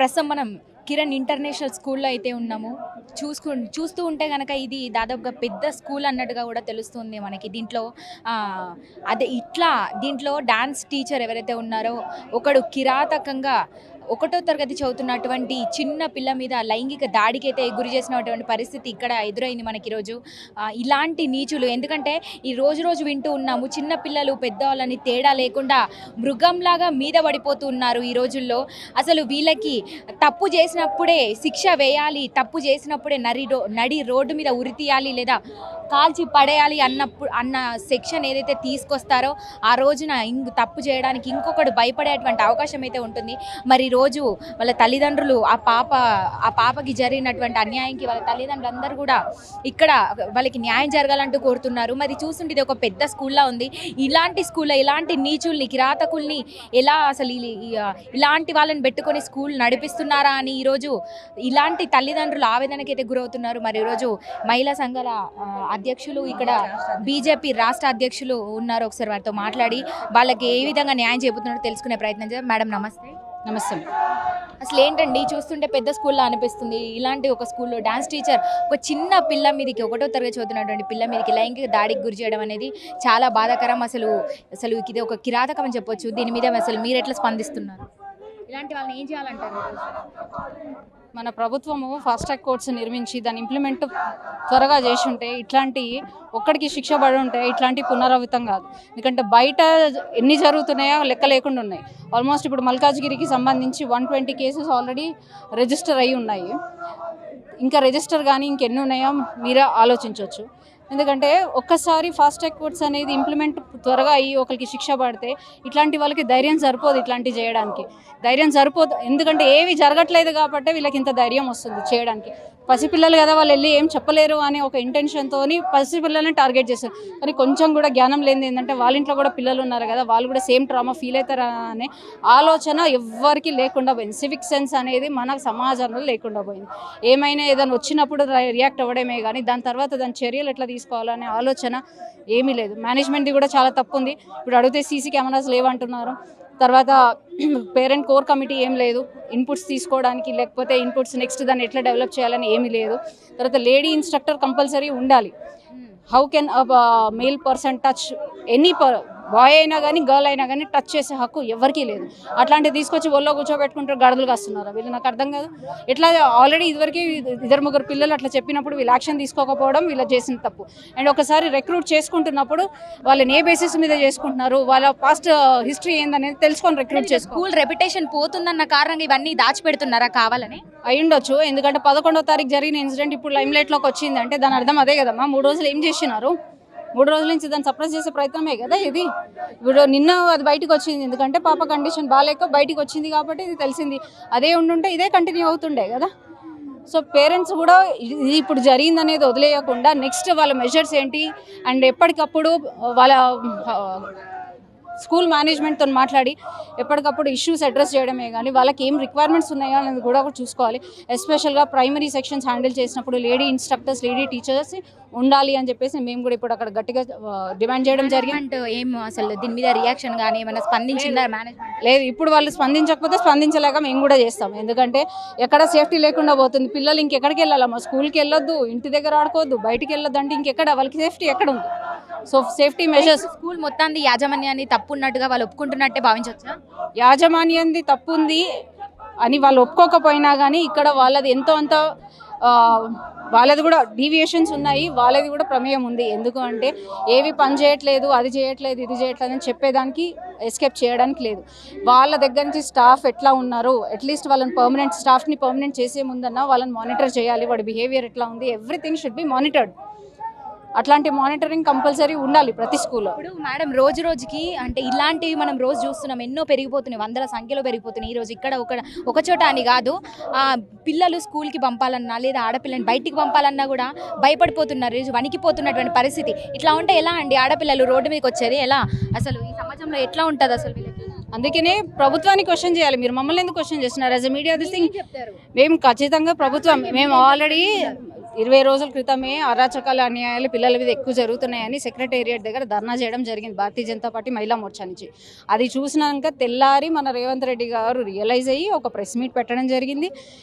ప్రస్తుతం మనం కిరణ్ ఇంటర్నేషనల్ స్కూల్లో అయితే ఉన్నాము. చూస్తూ ఉంటే కనుక ఇది దాదాపుగా పెద్ద స్కూల్ అన్నట్టుగా కూడా తెలుస్తుంది మనకి. దీంట్లో అదే దీంట్లో డాన్స్ టీచర్ ఎవరైతే ఉన్నారో ఒకడు కిరాతకంగా 1వ తరగతి చదువుతున్నటువంటి చిన్న పిల్ల మీద లైంగిక దాడికైతే గురి చేసినటువంటి పరిస్థితి ఇక్కడ ఎదురైంది మనకి ఈరోజు. ఇలాంటి నీచులు, ఎందుకంటే ఈ రోజు వింటూ ఉన్నాము, చిన్న పిల్లలు పెద్దవాళ్ళని తేడా లేకుండా మృగంలాగా మీద పడిపోతూ ఉన్నారు ఈ రోజుల్లో. అసలు వీళ్ళకి తప్పు చేసినప్పుడే శిక్ష వేయాలి, తప్పు చేసినప్పుడే నడి రోడ్డు మీద ఉరి తీయాలి, లేదా కాల్చి పడేయాలి అన్న సెక్షన్ ఏదైతే తీసుకొస్తారో ఆ రోజున తప్పు చేయడానికి ఇంకొకడు భయపడేటువంటి అవకాశం అయితే ఉంటుంది. మరి రోజు వాళ్ళ తల్లిదండ్రులు ఆ పాపకి జరిగినటువంటి అన్యాయంకి వాళ్ళ తల్లిదండ్రులు అందరూ కూడా ఇక్కడ వాళ్ళకి న్యాయం జరగాలంటూ కోరుతున్నారు. మరి చూస్తుంటే ఇది ఒక పెద్ద స్కూల్లా ఉంది. ఇలాంటి స్కూల్లో ఇలాంటి నీచుల్ని, కిరాతకుల్ని ఎలా అసలు ఇలాంటి వాళ్ళని పెట్టుకొని స్కూల్ నడిపిస్తున్నారా అని ఈరోజు ఇలాంటి తల్లిదండ్రులు ఆవేదనకైతే గురవుతున్నారు. మరి ఈరోజు మహిళా సంఘాల అధ్యక్షులు, ఇక్కడ బీజేపీ రాష్ట్ర అధ్యక్షులు ఉన్నారు. ఒకసారి వారితో మాట్లాడి వాళ్ళకి ఏ విధంగా న్యాయం చేయబోతున్నారో తెలుసుకునే ప్రయత్నం చేద్దాం. మేడం నమస్తే. నమస్తే. అసలు ఏంటండి, చూస్తుంటే పెద్ద స్కూల్లో అనిపిస్తుంది. ఇలాంటి ఒక స్కూల్లో డాన్స్ టీచర్ ఒక చిన్న పిల్ల మీదకి, 1వ తరగతి చదువుతున్నటువంటి పిల్ల మీదకి లైంగిక దాడికి గురి చేయడం అనేది చాలా బాధాకరం. అసలు ఇది ఒక కిరాతకం అని చెప్పొచ్చు. దీని మీద అసలు మీరు ఎట్లా స్పందిస్తున్నారు? ఇలాంటి వాళ్ళని ఏం చేయాలంటారు? మన ప్రభుత్వము ఫాస్ట్ ట్రాక్ కోర్ట్స్ నిర్మించి దాని ఇంప్లిమెంట్ త్వరగా చేసి ఉంటే ఇట్లాంటి ఒక్కడికి శిక్ష పడి ఉంటే ఇట్లాంటి పునరావృతం కాదు. ఎందుకంటే బయట ఎన్ని జరుగుతున్నాయో లెక్క లేకుండా ఉన్నాయి. ఆల్మోస్ట్ ఇప్పుడు మల్కాజ్గిరికి సంబంధించి 120 కేసెస్ ఆల్రెడీ రిజిస్టర్ అయ్యి ఉన్నాయి. ఇంకా రిజిస్టర్ కానీ ఇంకెన్ని ఉన్నాయో మీరే ఆలోచించవచ్చు. ఎందుకంటే ఒక్కసారి ఫాస్ట్ ట్రాక్ కోర్ట్స్ అనేది ఇంప్లిమెంట్ త్వరగా అయ్యి ఒకరికి శిక్ష పడితే ఇట్లాంటి వాళ్ళకి ధైర్యం సరిపోదు, ఇట్లాంటివి చేయడానికి ధైర్యం సరిపోదు. ఎందుకంటే ఏవి జరగట్లేదు కాబట్టి వీళ్ళకి ఇంత ధైర్యం వస్తుంది చేయడానికి. పసిపిల్లలు కదా, వాళ్ళు వెళ్ళి ఏం చెప్పలేరు అనే ఒక ఇంటెన్షన్తో పసిపిల్లల్ని టార్గెట్ చేస్తారు. కానీ కొంచెం కూడా జ్ఞానం లేనిది ఏంటంటే వాళ్ళ ఇంట్లో కూడా పిల్లలు ఉన్నారు కదా, వాళ్ళు కూడా సేమ్ ట్రామా ఫీల్ అవుతారా అనే ఆలోచన ఎవ్వరికి లేకుండా పోయింది. సివిక్ సెన్స్ అనేది మన సమాజంలో లేకుండా పోయింది. ఏమైనా ఏదైనా వచ్చినప్పుడు రియాక్ట్ అవ్వడమే కానీ దాని తర్వాత దాని చర్యలు ఎట్లా తీసుకోవాలనే ఆలోచన ఏమీ లేదు. మేనేజ్మెంట్ది కూడా చాలా తప్పు ఉంది. ఇప్పుడు అడిగితే సీసీ కెమెరాస్ లేవంటున్నారు. తర్వాత పేరెంట్ కోర్ కమిటీ ఏం లేదు ఇన్పుట్స్ తీసుకోవడానికి, లేకపోతే ఇన్పుట్స్ నెక్స్ట్ దాన్ని ఎట్లా డెవలప్ చేయాలని ఏమీ లేదు. తర్వాత లేడీ ఇన్స్ట్రక్టర్ కంపల్సరీ ఉండాలి. How can male person touch any bye అయినా కానీ గర్ల్ అయినా కానీ టచ్ చేసే హక్కు ఎవరికీ లేదు. అట్లాంటివి తీసుకొచ్చి ఒళ్ళో కూర్చోబెట్టుకుంటారు, గడదలు కాస్తున్నారు వీళ్ళు. నాకు అర్థం కాదు. ఇట్లా ఆల్రెడీ ఇదివరకు 2-3 పిల్లలు అట్లా చెప్పినప్పుడు వీళ్ళు యాక్షన్ తీసుకోకపోవడం వీళ్ళు చేసిన తప్పు. అండ్ ఒకసారి రిక్రూట్ చేసుకుంటున్నప్పుడు వాళ్ళని ఏ బేసిస్ మీద చేసుకుంటున్నారు, వాళ్ళ పాస్ట్ హిస్టరీ ఏందనేది తెలుసుకొని రిక్రూట్ చేసుకో. స్కూల్ రెప్యుటేషన్ పోతుందన్న కారణంగా ఇవన్నీ దాచిపెడుతున్నారా కావాలని? అయ్యుండొచ్చు. ఎందుకంటే 11వ తారీఖు జరిగిన ఇన్సిడెంట్ ఇప్పుడు లైమ్ లైట్లోకి వచ్చింది అంటే దాని అర్థం అదే కదమ్మా. 3 రోజులు ఏం చేసినారు? 3 రోజుల నుంచి దాన్ని సప్రెస్ చేసే ప్రయత్నమే కదా ఇది. ఇప్పుడు నిన్న అది బయటకు వచ్చింది, ఎందుకంటే పాప కండిషన్ బాగాలేక బయటకు వచ్చింది కాబట్టి ఇది తెలిసింది. అదే ఉండుంటే ఇదే కంటిన్యూ అవుతుండే కదా. సో పేరెంట్స్ కూడా ఇది ఇప్పుడు జరిగిందనేది వదిలేయకుండా నెక్స్ట్ వాళ్ళ మెజర్స్ ఏంటి అండ్ ఎప్పటికప్పుడు వాళ్ళ స్కూల్ మేనేజ్మెంట్తో మాట్లాడి ఎప్పటికప్పుడు ఇష్యూస్ అడ్రస్ చేయడమే కానీ వాళ్ళకి ఏం రిక్వైర్మెంట్స్ ఉన్నాయో అనేది కూడా చూసుకోవాలి. ఎస్పెషల్గా ప్రైమరీ సెక్షన్స్ హ్యాండిల్ చేసినప్పుడు లేడీ ఇన్స్ట్రక్టర్స్, లేడీ టీచర్స్ ఉండాలి అని చెప్పేసి మేము కూడా ఇప్పుడు అక్కడ గట్టిగా డిమాండ్ చేయడం జరిగింది. ఏం అసలు దీని మీద రియాక్షన్ కానీ ఏమైనా స్పందించిందా మేనేజ్మెంట్? లేదు. ఇప్పుడు వాళ్ళు స్పందించకపోతే స్పందించలేక మేము కూడా చేస్తాం. ఎందుకంటే ఎక్కడ సేఫ్టీ లేకుండా పోతుంది. పిల్లలు ఇంకెక్కడికి వెళ్ళాలమ్మా? స్కూల్కి వెళ్ళొద్దు, ఇంటి దగ్గర ఆడుకోవద్దు, బయటికి వెళ్ళొద్దు అంటే ఇంకెక్కడ వాళ్ళకి సేఫ్టీ ఎక్కడ ఉంది? సో సేఫ్టీ మెజర్స్ స్కూల్ మొత్తాన్ని యాజమాన్యాన్ని తప్పు ఉన్నట్టుగా వాళ్ళు ఒప్పుకుంటున్నట్టే భావించవచ్చా? యాజమాన్యంది తప్పు ఉంది అని వాళ్ళు ఒప్పుకోకపోయినా కానీ ఇక్కడ వాళ్ళది ఎంతో అంత వాళ్ళది కూడా డీవియేషన్స్ ఉన్నాయి, వాళ్ళది కూడా ప్రమేయం ఉంది. ఎందుకు అంటే ఏవి పని చేయట్లేదు, అది చేయట్లేదు, ఇది చేయట్లేదు అని చెప్పేదానికి ఎస్కేప్ చేయడానికి లేదు. వాళ్ళ దగ్గర నుంచి స్టాఫ్ ఎట్లా ఉన్నారు, అట్లీస్ట్ వాళ్ళని స్టాఫ్ని పర్మనెంట్ చేసే ముందన్నా వాళ్ళని మానిటర్ చేయాలి. వాడి బిహేవియర్ ఎట్లా ఉంది, ఎవ్రీథింగ్ షుడ్ బి మానిటర్డ్. అట్లాంటి మానిటరింగ్ కంపల్సరీ ఉండాలి ప్రతి స్కూల్లో. ఇప్పుడు మేడం రోజుకి అంటే ఇలాంటివి మనం రోజు చూస్తున్నాం, ఎన్నో పెరిగిపోతున్నాయి, 100ల సంఖ్యలో పెరిగిపోతున్నాయి. ఈరోజు ఇక్కడ ఒక చోట అని కాదు, పిల్లలు స్కూల్కి పంపాలన్నా లేదా ఆడపిల్లని బయటికి పంపాలన్నా కూడా భయపడిపోతున్నారు, వణికిపోతున్నటువంటి పరిస్థితి. ఇట్లా ఉంటే ఎలా అండి ఆడపిల్లలు రోడ్డు మీదకి వచ్చేది ఎలా? అసలు ఈ సమాజంలో ఎట్లా ఉంటుంది అసలు వీళ్ళకి? అందుకనే ప్రభుత్వాన్ని క్వశ్చన్ చేయాలి. మీరు మమ్మల్ని ఎందుకు క్వశ్చన్ చేస్తున్నారు? As a media this thing మేము ఖచ్చితంగా ప్రభుత్వం మేము ఆల్రెడీ 20 రోజుల క్రితమే అరాచకాలు అన్యాయాలు పిల్లల మీద ఎక్కువ జరుగుతున్నాయని సెక్రటేరియట్ దగ్గర ధర్నా చేయడం జరిగింది భారతీయ జనతా పార్టీ మహిళా మోర్చా నుంచి. అది చూసినాక తెల్లారి మన రేవంత్ రెడ్డి గారు రియలైజ్ అయ్యి ఒక ప్రెస్ మీట్ పెట్టడం జరిగింది.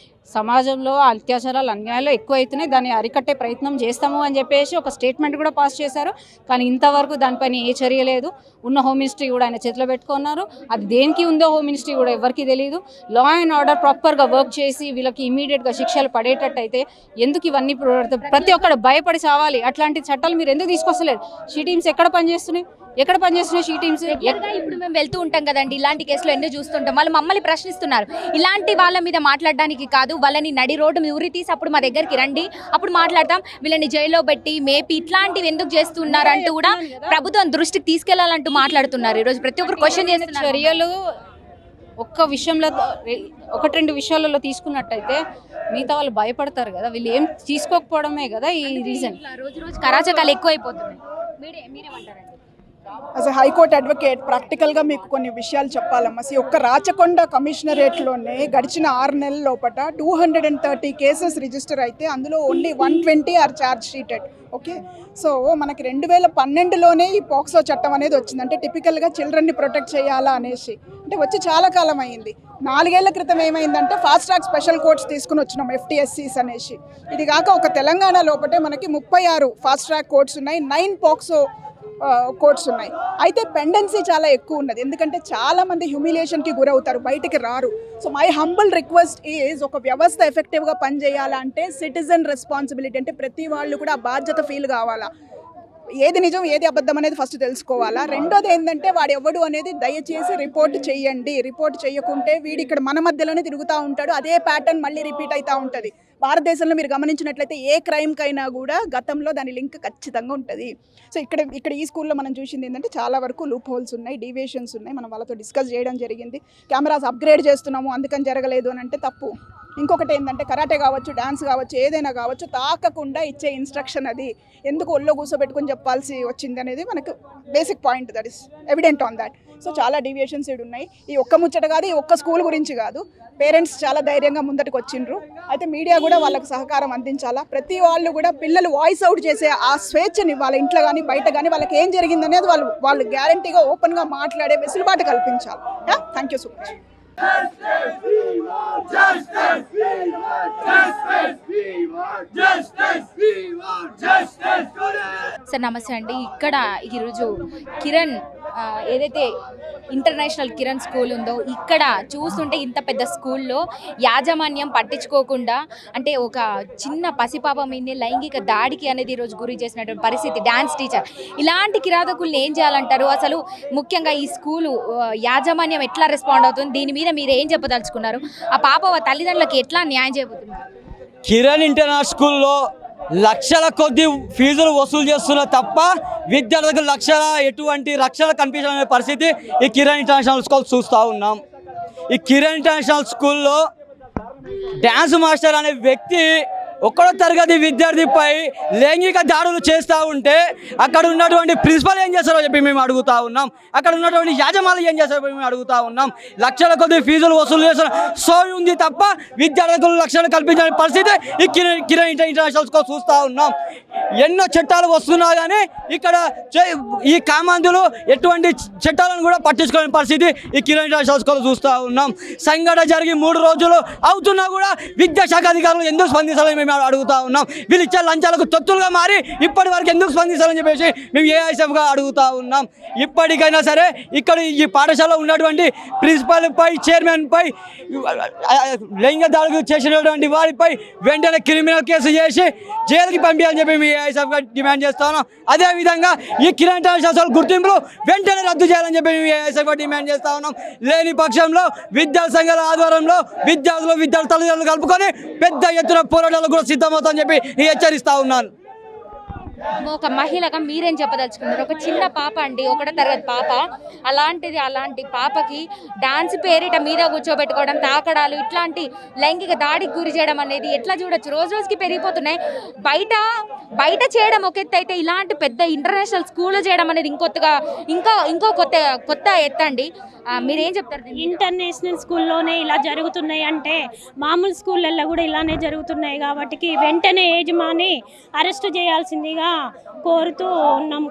సమాజంలో అత్యాచారాలు అన్యాయాలు ఎక్కువ అవుతున్నాయి, దాన్ని అరికట్టే ప్రయత్నం చేస్తాము అని చెప్పేసి ఒక స్టేట్మెంట్ కూడా పాస్ చేశారు. కానీ ఇంతవరకు దానిపైన ఏ చర్య లేదు. ఉన్న హోమ్ మినిస్ట్రీ కూడా ఆయన చేతిలో పెట్టుకున్నారు. అది దేనికి ఉందో హోమ్ మినిస్ట్రీ కూడా ఎవరికి తెలియదు. లా అండ్ ఆర్డర్ ప్రాపర్గా వర్క్ చేసి వీళ్ళకి ఇమీడియట్గా శిక్షలు పడేటట్టు అయితే ఎందుకు ఇవన్నీ ప్రతి ఒక్కరు భయపడి చావాలి. అట్లాంటి చట్టాలు మీరు ఎందుకు తీసుకొస్తలేరు? షీ టీమ్స్ ఎక్కడ పనిచేస్తున్నాయి షీ టీమ్స్? ఇప్పుడు మేము వెళ్తూ ఉంటాం కదండి, ఇలాంటి కేసులు ఎన్నో చూస్తుంటాం. వాళ్ళు మమ్మల్ని ప్రశ్నిస్తున్నారు, ఇలాంటి వాళ్ళ మీద మాట్లాడడానికి కాదు, వాళ్ళని నడి రోడ్డు మీద ఉరి తీసి అప్పుడు మా దగ్గరికి రండి, అప్పుడు మాట్లాడతాం. వీళ్ళని జైల్లో పెట్టి మేపి ఇట్లాంటివి ఎందుకు చేస్తున్నారు అంటూ కూడా ప్రభుత్వం దృష్టికి తీసుకెళ్లాలంటూ మాట్లాడుతున్నారు. ఈరోజు ప్రతి ఒక్కరు క్వశ్చన్ చేస్తున్నారు. చర్యలు ఒక్క విషయంలో 1-2 విషయాలలో తీసుకున్నట్టయితే మిగతా వాళ్ళు భయపడతారు కదా. వీళ్ళు ఏం తీసుకోకపోవడమే కదా ఈ రీజన్. రోజు రోజు కరాచకాలు ఎక్కువైపోతున్నాయి. మీరేమంటారండి? యాజ్ ఎ హైకోర్టు అడ్వకేట్ ప్రాక్టికల్గా మీకు కొన్ని విషయాలు చెప్పాలమ్మా. ఒక్క రాచకొండ కమిషనరేట్లోనే గడిచిన 6 నెలల లోపల 230 కేసెస్ రిజిస్టర్ అయితే అందులో only 120 are charge sheeted. Okay, so మనకి 2012లోనే ఈ పోక్సో చట్టం అనేది వచ్చింది. అంటే టిపికల్గా చిల్డ్రన్ని ప్రొటెక్ట్ చేయాలా అనేసి, అంటే వచ్చి చాలా కాలం అయింది. 4 ఏళ్ల క్రితం ఏమైందంటే ఫాస్ట్ ట్రాక్ స్పెషల్ కోర్ట్స్ తీసుకుని వచ్చినాం, FTSCs అనేసి. ఇది కాక ఒక తెలంగాణ లోపటే మనకి 36 ఫాస్ట్ ట్రాక్ కోర్ట్స్ ఉన్నాయి, 9 పోక్సో కోర్ట్స్ ఉన్నాయి. అయితే పెండెన్సీ చాలా ఎక్కువ ఉన్నది, ఎందుకంటే చాలామంది హ్యూమిలియేషన్కి గురవుతారు, బయటికి రారు. So my humble request is, ఒక వ్యవస్థ ఎఫెక్టివ్గా పనిచేయాలంటే సిటిజన్ రెస్పాన్సిబిలిటీ, అంటే ప్రతి వాళ్ళు కూడా ఆ బాధ్యత ఫీల్ కావాలా. ఏది నిజం ఏది అబద్ధం అనేది ఫస్ట్ తెలుసుకోవాలా. రెండోది ఏంటంటే వాడు ఎవడు అనేది దయచేసి రిపోర్ట్ చేయండి. రిపోర్ట్ చేయకుంటే వీడు ఇక్కడ మన మధ్యలోనే తిరుగుతూ ఉంటాడు, అదే ప్యాటర్న్ మళ్ళీ రిపీట్ అవుతూ ఉంటుంది. భారతదేశంలో మీరు గమనించినట్లయితే ఏ క్రైమ్కైనా కూడా గతంలో దాని లింక్ ఖచ్చితంగా ఉంటుంది. సో ఇక్కడ ఈ స్కూల్లో మనం చూసింది ఏంటంటే చాలా వరకు లూప్ హోల్స్ ఉన్నాయి, డీవియేషన్స్ ఉన్నాయి. మనం వాళ్ళతో డిస్కస్ చేయడం జరిగింది. కెమెరాస్ అప్గ్రేడ్ చేస్తున్నాము అందుకని జరగలేదు అని అంటే తప్పు. ఇంకొకటి ఏంటంటే కరాటే కావచ్చు, డ్యాన్స్ కావచ్చు, ఏదైనా కావచ్చు, తాకకుండా ఇచ్చే ఇన్స్ట్రక్షన్ అది ఎందుకు ఒళ్ళో కూర్చోబెట్టుకుని చెప్పాల్సి వచ్చింది అనేది మనకు basic point, that is evident on that. So చాలా డీవియేషన్స్ ఇవి ఉన్నాయి. ఈ ఒక్క ముచ్చట కాదు, ఈ ఒక్క స్కూల్ గురించి కాదు. పేరెంట్స్ చాలా ధైర్యంగా ముందటికి వచ్చిండ్రు. అయితే మీడియా కూడా వాళ్ళకి సహకారం అందించాలా. ప్రతి వాళ్ళు కూడా పిల్లలు వాయిస్ అవుట్ చేసే ఆ స్వేచ్ఛని వాళ్ళ ఇంట్లో కానీ బయట కానీ వాళ్ళకి ఏం జరిగిందనేది వాళ్ళు గ్యారంటీగా ఓపెన్గా మాట్లాడే వెసులుబాటు కల్పించాలి. Thank you so much. Sir నమస్తే అండి. ఇక్కడ ఈరోజు కిరణ్ ఏదైతే ఇంటర్నేషనల్ కిరణ్ స్కూల్ ఉందో, ఇక్కడ చూస్తుంటే ఇంత పెద్ద స్కూల్లో యాజమాన్యం పట్టించుకోకుండా, అంటే ఒక చిన్న పసిపాప మీద లైంగిక దాడికి అనేది ఈరోజు గురి చేసినటువంటి పరిస్థితి. డ్యాన్స్ టీచర్, ఇలాంటి కిరాతకుల్ని ఏం చేయాలంటారు? అసలు ముఖ్యంగా ఈ స్కూలు యాజమాన్యం ఎట్లా రెస్పాండ్ అవుతుంది? దీని మీద మీరు ఏం చెప్పదలుచుకున్నారు? ఆ పాప తల్లిదండ్రులకి ఎట్లా న్యాయం చేయబోతున్నారు? కిరణ్ ఇంటర్నేషనల్ స్కూల్లో లక్షల కొద్ది ఫీజులు వసూలు చేస్తున్నా తప్ప విద్యార్థులకు ఎటువంటి రక్షణ కనిపించే పరిస్థితి ఈ కిరణ్ ఇంటర్నేషనల్ స్కూల్ చూస్తూ ఉన్నాం. ఈ కిరణ్ ఇంటర్నేషనల్ స్కూల్లో డ్యాన్స్ మాస్టర్ అనే వ్యక్తి 1వ తరగతి విద్యార్థిపై లైంగిక దాడులు చేస్తూ ఉంటే అక్కడ ఉన్నటువంటి ప్రిన్సిపల్ ఏం చేస్తారో చెప్పి మేము అడుగుతూ ఉన్నాం. అక్కడ ఉన్నటువంటి యాజమాన్యం ఏం చేస్తారో మేము అడుగుతూ ఉన్నాం. లక్షల కొద్ది ఫీజులు వసూలు చేస్తున్న సోయి ఉంది తప్ప విద్యార్థులకు రక్షణ కల్పించే పరిస్థితి ఈ కిరణ్ ఇంటర్నేషనల్ స్కూల్ చూస్తూ ఉన్నాం. ఎన్నో చట్టాలు వస్తున్నా కానీ ఇక్కడ ఈ కామాంధులు ఎటువంటి చట్టాలను కూడా పట్టించుకోని పరిస్థితి ఈ కిరణ్ ఇంటర్నేషనల్ స్కూల్ చూస్తూ ఉన్నాం. సంఘటన జరిగి 3 రోజులు అవుతున్నా కూడా విద్యాశాఖ అధికారులు ఎందుకు స్పందించాలని మేము అడుగుతా ఉన్నాం. వీళ్ళు ఇచ్చే లంచాలకు తొత్తులుగా మారి ఇప్పటి వరకు ఎందుకు స్పందించాలని చెప్పేసి మేము ఏఐఎస్ఎఫ్గా అడుగుతా ఉన్నాం. ఇప్పటికైనా సరే ఇక్కడ ఈ పాఠశాలలో ఉన్నటువంటి ప్రిన్సిపల్ పై, చైర్మన్ పై, లైంగిక దాడులు చేసినటువంటి వారిపై వెంటనే క్రిమినల్ కేసు చేసి జైలుకి పంపించాలని చెప్పి మేము ఏఐఎస్ఎఫ్గా డిమాండ్ చేస్తా ఉన్నాం. అదేవిధంగా ఈ కిరణ్ ఇంటర్నేషనల్ గుర్తింపులు వెంటనే రద్దు చేయాలని చెప్పి మేము ఏఐఎస్ఎఫ్గా డిమాండ్ చేస్తా ఉన్నాం. లేని పక్షంలో విద్యార్థి సంఘాల ఆధ్వర్యంలో విద్యార్థి తల్లిదండ్రులు కలుపుకొని పెద్ద ఎత్తున పోరాటాలు కూడా సిద్ధమవుతామని చెప్పి హెచ్చరిస్తా ఉన్నాను. ఒక మహిళగా మీరేం చెప్పదలుచుకున్నారు? ఒక చిన్న పాప అండి, ఒకటో తరగతి పాప, అలాంటి పాపకి డాన్స్ పేరిట మీద కూర్చోబెట్టుకోవడం, తాకడాలు, ఇట్లాంటి లైంగిక దాడికి గురి చేయడం అనేది ఎట్లా చూడొచ్చు? రోజు రోజుకి పెరిగిపోతున్నాయి. బయట చేయడం ఒక ఎత్తు అయితే, ఇలాంటి పెద్ద ఇంటర్నేషనల్ స్కూల్లో చేయడం అనేది ఇంకో కొత్త ఎత్తండి. మీరేం చెప్తారు? ఇంటర్నేషనల్ స్కూల్లోనే ఇలా జరుగుతున్నాయి అంటే మామూలు స్కూళ్ళల్లో కూడా ఇలానే జరుగుతున్నాయి కాబట్టి వెంటనే యజమాని అరెస్ట్ చేయాల్సిందిగా కోరుతూ ఉన్నాం.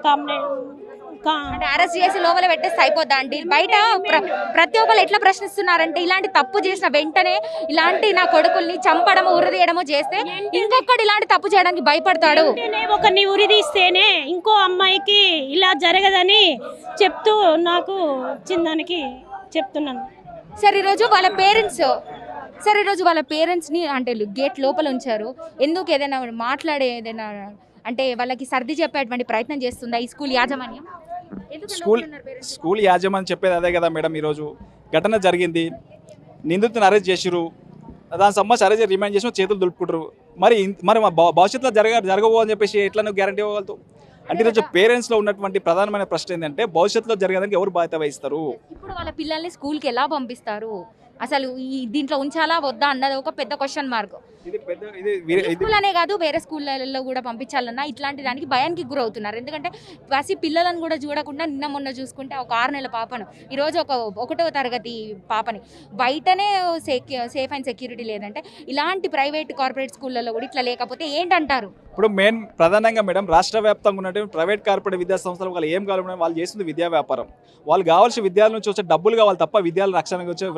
అంటే అరెస్ట్ చేసి లోపల పెట్టేస్తే అయిపోద్దా అండి? బయట ప్రతి ఒక్కరు ఎట్లా ప్రశ్నిస్తున్నారంటే, ఇలాంటి తప్పు చేసిన వెంటనే ఇలాంటి నా కొడుకుల్ని చంపడం, ఉరిదీయడము చేస్తే ఇంకొకటి ఇలాంటి తప్పు చేయడానికి భయపడతాడు. ఒకరిని ఉరిదీస్తేనే ఇంకో అమ్మాయికి ఇలా జరగదని చెప్తూ నాకు చిన్నదానికి చెప్తున్నాను. సరే ఈరోజు వాళ్ళ పేరెంట్స్ని అంటే గేట్ లోపల ఉంచారు. ఎందుకు ఏదైనా ఏదైనా అంటే వాళ్ళకి సర్ది చెప్పేటువంటి ప్రయత్నం చేస్తుందా ఈ స్కూల్ యాజమాన్యం? స్కూల్ యాజమాన్యం చెప్పేది అదే కదా మేడం. ఈరోజు ఘటన జరిగింది, నిందితుని అరెస్ట్ చేసిరు, దాని సంబంధించి అరెస్ట్ రిమైండ్ చేసి చేతులు దులుపుకుంటారు. మరి భవిష్యత్తులో జరగబో అని చెప్పేసి ఎట్లా నువ్వు గ్యారంటీ ఇవ్వగలుగుతావు? అంటే ఈరోజు పేరెంట్స్లో ఉన్నటువంటి ప్రధానమైన ప్రశ్న ఏంటంటే, భవిష్యత్తులో జరగడానికి ఎవరు బాధ్యత వహిస్తారు? ఇప్పుడు వాళ్ళ పిల్లల్ని స్కూల్కి ఎలా పంపిస్తారు? అసలు దీంట్లో ఉంచాలా వద్దా అన్నది ఒక పెద్ద క్వశ్చన్ మార్క్. స్కూల్ అనే కాదు, వేరే స్కూళ్ళలో కూడా పంపించాలన్నా ఇట్లాంటి దానికి భయానికి గురవుతున్నారు. ఎందుకంటే పసి పిల్లలను కూడా చూడకుండా నిన్న మొన్న చూసుకుంటే ఒక 6 నెలల పాపను, ఈరోజు ఒక 1వ తరగతి పాపని బయటనే సేఫ్ అండ్ సెక్యూరిటీ లేదంటే, ఇలాంటి ప్రైవేట్ కార్పొరేట్ స్కూళ్ళలో కూడా ఇట్లా లేకపోతే ఏంటంటారు? ఇప్పుడు ప్రధానంగా మేడం రాష్ట్ర వ్యాప్తంగా ఉన్నటువంటి ప్రైవేట్ కార్పొరేట్ విద్యా సంస్థలు వాళ్ళు ఏం కావాలి? వాళ్ళు చేస్తుంది విద్యా వ్యాపారం. వాళ్ళు కావాల్సిన విద్యాలయ నుంచి వచ్చే డబ్బులు కావాలి తప్ప విద్యాలయ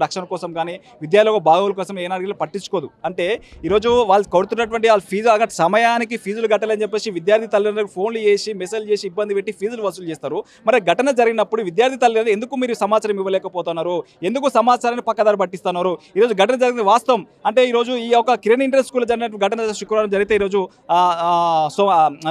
రక్షణ కోసం కానీ విద్యాలయ బాగోగుల కోసం ఏనాడు పట్టించుకోదు. అంటే ఈరోజు వాళ్ళు కొడుతున్నటువంటి వాళ్ళ ఫీజు సమయానికి ఫీజులు కట్టాలని చెప్పేసి విద్యార్థి తల్లిదండ్రులకు ఫోన్లు చేసి మెసేజ్ చేసి ఇబ్బంది పెట్టి ఫీజులు వసూలు చేస్తారు. మరి ఘటన జరిగినప్పుడు విద్యార్థి తల్లిదండ్రులు ఎందుకు మీరు సమాచారం ఇవ్వలేకపోతున్నారు? ఎందుకు సమాచారాన్ని పక్కదారి పట్టిస్తున్నారు? ఈరోజు ఘటన జరిగిన వాస్తవం అంటే, ఈరోజు ఈ యొక్క కిరణ్ ఇంటర్ స్కూల్లో జరిగిన ఘటన శుక్రవారం జరిగితే ఈరోజు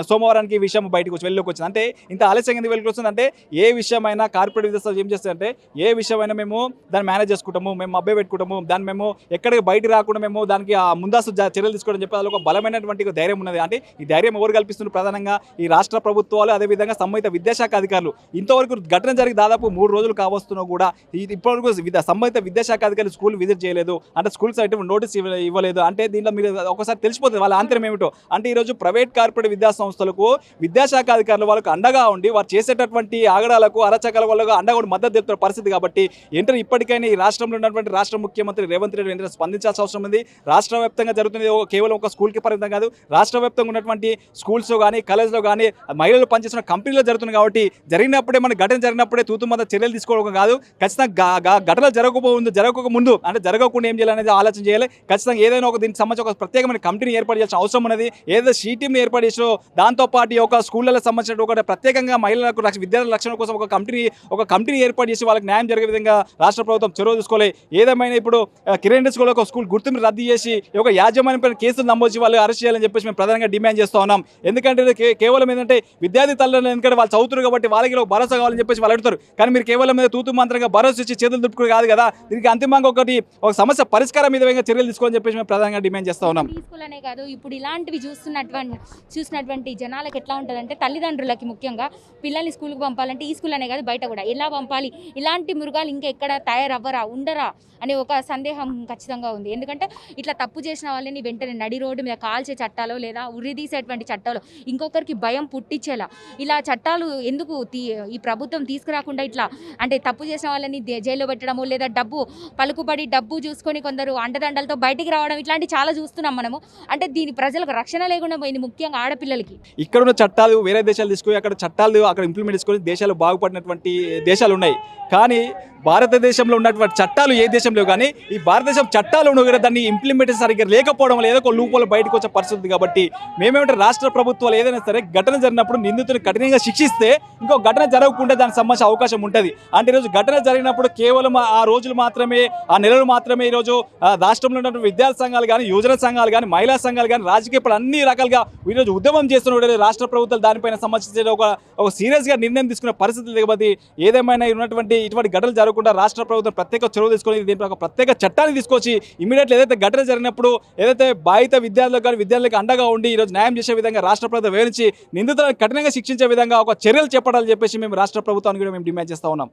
సోమవారానికి ఈ విషయం బయటకు వెళ్ళికి వచ్చింది. అంటే ఇంత ఆలస్యంగా ఎందుకు వెళ్ళి వస్తుంది అంటే, ఏ విషయమైనా కార్పొరేట్ విద్యార్థులు ఏం చేస్తారంటే, ఏ విషయమైనా మేము దాన్ని మేనేజ్ చేసుకుంటాము, మేము అబ్బాయి పెట్టుకుంటాము, దాన్ని మేము ఎక్కడికి బయట రాకుండా మేము దానికి ముందస్తు చర్యలు తీసుకోవడం చెప్పి అది ఒక బలమైనటువంటి ధైర్యం ఉన్నది. అంటే ఈ ధైర్యం ఎవరు కల్పిస్తున్నారు? ప్రధానంగా ఈ రాష్ట్ర ప్రభుత్వాలు, అదేవిధంగా సంబంధిత విద్యాశాఖ అధికారులు. ఇంతవరకు ఘటన జరిగి దాదాపు 3 రోజులు కావస్తున్నా కూడా ఇప్పటివరకు సంబంధిత విద్యాశాఖ అధికారులు స్కూల్ విజిట్ చేయలేదు. అంటే స్కూల్ సైట్ నోటీస్ ఇవ్వలేదు. అంటే దీంట్లో మీరు ఒకసారి తెలిసిపోతుంది వాళ్ళ ఆంతర్యం ఏమిటో. అంటే ఈరోజు ప్రైవేట్ కార్పొరేట్ విద్యా సంస్థలకు విద్యాశాఖ అధికారులు వాళ్ళకు అండగా ఉండి వారు చేసేటటువంటి ఆగడాలకు అరచకాల వల్ల అండగా మద్దతు తెలుపుతున్న పరిస్థితి. కాబట్టి ఇప్పటికైనా ఈ రాష్ట్రంలో ఉన్నటువంటి రాష్ట్ర ముఖ్యమంత్రి రేవంత్ రెడ్డి వెంటనే స్పందించాల్సిన అవసరం ఉంది. రాష్ట్ర వ్యాప్తంగా జరుగుతుంది కేవలం ఒక స్కూల్కి పరిమితం కాదు, రాష్ట్ర వ్యాప్తంగా ఉన్నటువంటి స్కూల్స్లో కానీ కాలేజ్లో కానీ మహిళలు పనిచేస్తున్న కంపెనీలో జరుగుతుంది. కాబట్టి జరిగినప్పుడే మన ఘటన జరిగినప్పుడే తూతుమంత చర్యలు తీసుకోవడం కాదు, ఖచ్చితంగా ఘటన జరగకముందు అంటే జరగకుండా ఏం చేయాలనేది ఆలోచన చేయాలి. ఖచ్చితంగా ఏదైనా ఒక దీనికి సంబంధించి ఒక ప్రత్యేకమైన కంపెనీ ఏర్పాటు చేయాల్సిన అవసరం ఉన్నది. ఏదైతే టీంని ఏర్పాటు చేసో దాంతోపాటు ఒక స్కూళ్ళలో సంబంధించిన ఒక ప్రత్యేకంగా మహిళలకు విద్యార్థుల రక్షణ కోసం ఒక కంపెనీ ఏర్పాటు చేసి వాళ్ళకి న్యాయం జరిగే విధంగా రాష్ట్ర ప్రభుత్వం చొరవ తీసుకోవాలి. ఏదేమైనా ఇప్పుడు కిరణ్ స్కూల్లో ఒక స్కూల్ గుర్తింపు రద్దు చేసి ఒక యాజమాన్యం కేసులు నమోదు వాళ్ళు అరెస్ట్ చేయాలని చెప్పేసి మేము ప్రధానంగా డిమాండ్ చేస్తూ ఉన్నాం. ఎందుకంటే కేవలం ఏంటంటే విద్యార్థి తల్లిదండ్రులు ఎందుకంటే వాళ్ళు చదువుతారు కాబట్టి వాళ్ళకి ఒక భరోసా కావాలని చెప్పేసి వాళ్ళు అడుగుతారు. కానీ మీరు కేవలం మీద తూతు మంత్రంగా భరోసా ఇచ్చి చేతులు దుప్పుకు కాదు కదా. దీనికి అంతిమంగా ఒక సమస్య పరిష్కారం మీద చర్యలు తీసుకోవాలని చెప్పేసి మేము ప్రధానంగా డిమాండ్ చేస్తూ ఉన్నాం. స్కూల్ అనే కాదు, ఇప్పుడు ఇలాంటివి చూసినటువంటి జనాలకు ఎట్లా ఉంటుందంటే, తల్లిదండ్రులకి ముఖ్యంగా పిల్లల్ని స్కూల్కి పంపాలంటే ఈ స్కూల్ అనే కాదు బయట కూడా ఎలా పంపాలి, ఇలాంటి మృగాలు ఇంకా ఎక్కడ తయారవ్వరా ఉండరా అనే ఒక సందేహం ఖచ్చితంగా ఉంది. ఎందుకంటే ఇట్లా తప్పు చేసిన వాళ్ళని వెంటనే నడి రోడ్డు మీద కాల్చే చట్టాలు లేదా ఉరిదీసేటువంటి చట్టాలు ఇంకొకరికి భయం పుట్టించేలా ఇలా చట్టాలు ఎందుకు ఈ ప్రభుత్వం తీసుకురాకుండా ఇట్లా అంటే తప్పు చేసిన వాళ్ళని జైల్లో పెట్టడము లేదా పలుకుబడి డబ్బు చూసుకొని కొందరు అండదండలతో బయటికి రావడం ఇట్లాంటి చాలా చూస్తున్నాం మనము. అంటే దీని ప్రజలకు రక్షణ లేకుండా పోయింది, ముఖ్యంగా ఆడపిల్లలకి. ఇక్కడ ఉన్న చట్టాలు వేరే దేశాలు తీసుకొని అక్కడ చట్టాలు అక్కడ ఇంప్లిమెంట్ చేసుకొని దేశాలు బాగుపడినటువంటి దేశాలు ఉన్నాయి. కానీ భారతదేశంలో ఉన్నటువంటి చట్టాలు ఏ దేశంలో కానీ ఈ భారతదేశం చట్టాలు కూడా దాన్ని ఇంప్లిమెంటేషన్ సరిగ్గా లేకపోవడం వల్ల ఏదో ఒక లూపోలు బయటకు వచ్చే పరిస్థితి. కాబట్టి మేమేమంటే రాష్ట్ర ప్రభుత్వాలు ఏదైనా సరే ఘటన జరిగినప్పుడు నిందితుని కఠినంగా శిక్షిస్తే ఇంకో ఘటన జరగకుండా దానికి సంబంధించిన అవకాశం ఉంటుంది. అంటే ఈరోజు ఘటన జరిగినప్పుడు కేవలం ఆ రోజులు మాత్రమే ఆ నెలలు మాత్రమే ఈరోజు రాష్ట్రంలో ఉన్నటువంటి విద్యార్థి సంఘాలు కానీ యువజన సంఘాలు కానీ మహిళా సంఘాలు కానీ రాజకీయ అన్ని రకాలుగా ఈరోజు ఉద్యమం చేస్తున్న రాష్ట్ర ప్రభుత్వాలు దానిపైన సంబంధించిన ఒక సీరియస్గా నిర్ణయం తీసుకునే పరిస్థితులు. కాబట్టి ఏదేమైనా ఉన్నటువంటి ఇటువంటి ఘటనలు జరగకుండా రాష్ట్ర ప్రభుత్వం ప్రత్యేక చొరవ తీసుకొని దీంట్లో ఒక ప్రత్యేక చట్టాన్ని తీసుకొచ్చి ఇమీడియట్లీ ఏదైతే ఘటన జరిగినప్పుడు ఏదైతే బాధిత విద్యార్థులకు కానీ విద్యార్థులకు అండగా ఉండి ఈరోజు న్యాయం చేసే విధంగా రాష్ట్ర ప్రభుత్వం వివరించి నిందితులను కఠినంగా శిక్షించే విధంగా ఒక చర్యలు చేపట్టాలని చెప్పేసి మేము రాష్ట్ర ప్రభుత్వానికి కూడా మేము డిమాండ్ చేస్తూ ఉన్నాం.